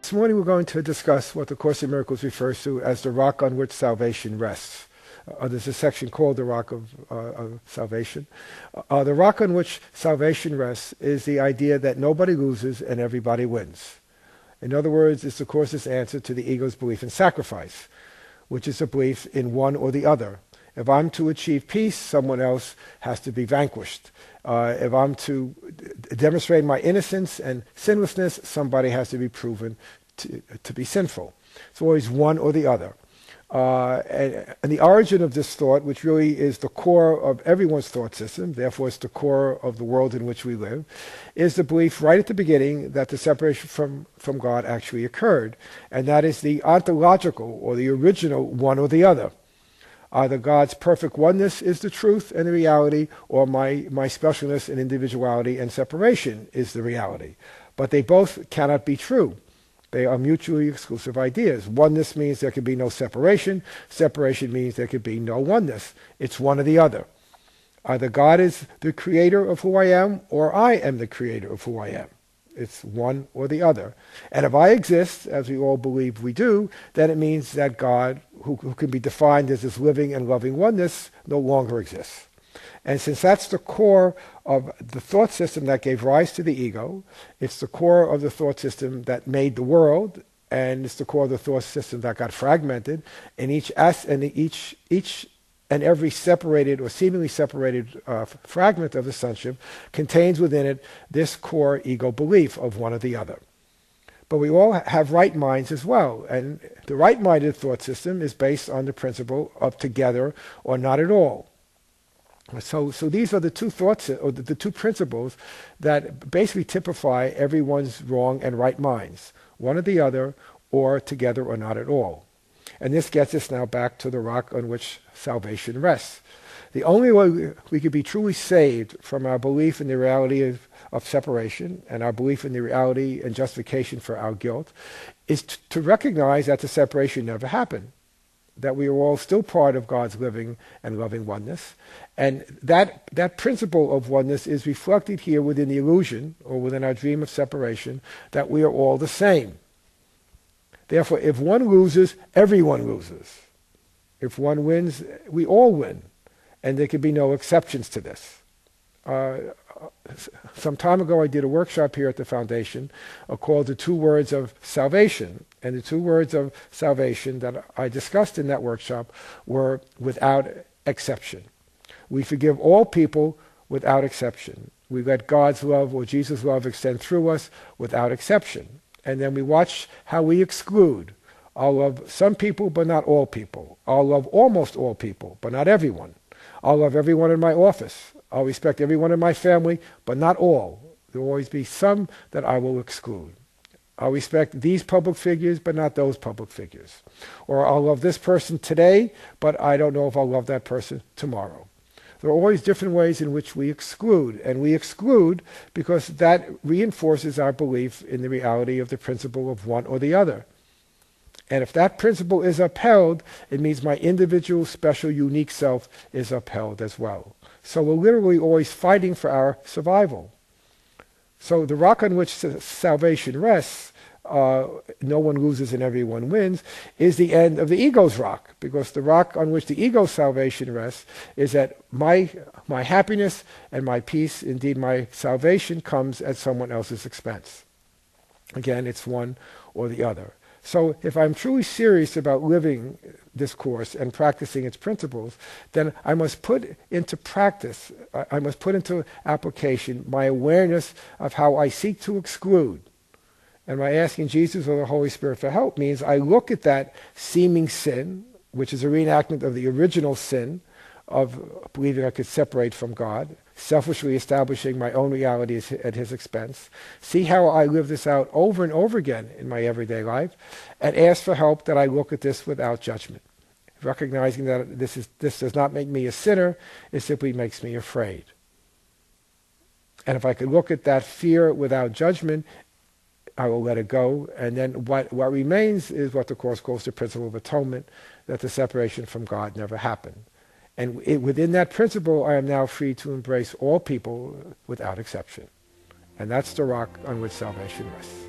This morning we're going to discuss what the Course in Miracles refers to as the rock on which salvation rests. There's a section called the rock of salvation. The rock on which salvation rests is the idea that nobody loses and everybody wins. In other words, it's the Course's answer to the ego's belief in sacrifice, which is a belief in one or the other. If I'm to achieve peace, someone else has to be vanquished. If I'm to demonstrate my innocence and sinlessness, somebody has to be proven to be sinful. It's always one or the other. And the origin of this thought, which really is the core of everyone's thought system, therefore it's the core of the world in which we live, is the belief right at the beginning that the separation from God actually occurred. And that is the ontological or the original one or the other. Either God's perfect oneness is the truth and the reality, or my specialness and individuality and separation is the reality. But they both cannot be true. They are mutually exclusive ideas. Oneness means there can be no separation. Separation means there can be no oneness. It's one or the other. Either God is the creator of who I am, or I am the creator of who I am. It's one or the other. And if I exist, as we all believe we do, then it means that God, who can be defined as this living and loving oneness, no longer exists. And since that's the core of the thought system that gave rise to the ego, it's the core of the thought system that made the world, and it's the core of the thought system that got fragmented, and each and every separated or seemingly separated fragment of the sonship contains within it this core ego belief of one or the other. But we all have right minds as well, and the right-minded thought system is based on the principle of together or not at all. So these are the two thoughts, or the two principles that basically typify everyone's wrong and right minds, one or the other, or together or not at all. And this gets us now back to the rock on which salvation rests. The only way we could be truly saved from our belief in the reality of separation and our belief in the reality and justification for our guilt is to recognize that the separation never happened, that we are all still part of God's living and loving oneness. And that principle of oneness is reflected here within the illusion, or within our dream of separation, that we are all the same. Therefore, if one loses, everyone loses. If one wins, we all win. And there can be no exceptions to this. Some time ago, I did a workshop here at the Foundation called The 2 Words of Salvation. And the 2 words of salvation that I discussed in that workshop were without exception. We forgive all people without exception. We let God's love or Jesus' love extend through us without exception. And then we watch how we exclude. I'll love some people, but not all people. I'll love almost all people, but not everyone. I'll love everyone in my office. I'll respect everyone in my family, but not all. There will always be some that I will exclude. I'll respect these public figures, but not those public figures. Or I'll love this person today, but I don't know if I'll love that person tomorrow. There are always different ways in which we exclude, and we exclude because that reinforces our belief in the reality of the principle of one or the other. And if that principle is upheld, it means my individual, special, unique self is upheld as well. So we're literally always fighting for our survival. So the rock on which salvation rests, no one loses and everyone wins, is the end of the ego's rock, because the rock on which the ego's salvation rests is that my happiness and my peace, indeed my salvation, comes at someone else's expense. Again, it's one or the other. So if I'm truly serious about living this course and practicing its principles, then I must put into practice, I must put into application my awareness of how I seek to exclude. And by asking Jesus or the Holy Spirit for help means I look at that seeming sin, which is a reenactment of the original sin of believing I could separate from God, selfishly establishing my own reality at his expense, see how I live this out over and over again in my everyday life, and ask for help that I look at this without judgment, recognizing that this does not make me a sinner, it simply makes me afraid. And if I could look at that fear without judgment, I will let it go, and then what remains is what the Course calls the principle of atonement, that the separation from God never happened. And within that principle, I am now free to embrace all people without exception. And that's the rock on which salvation rests.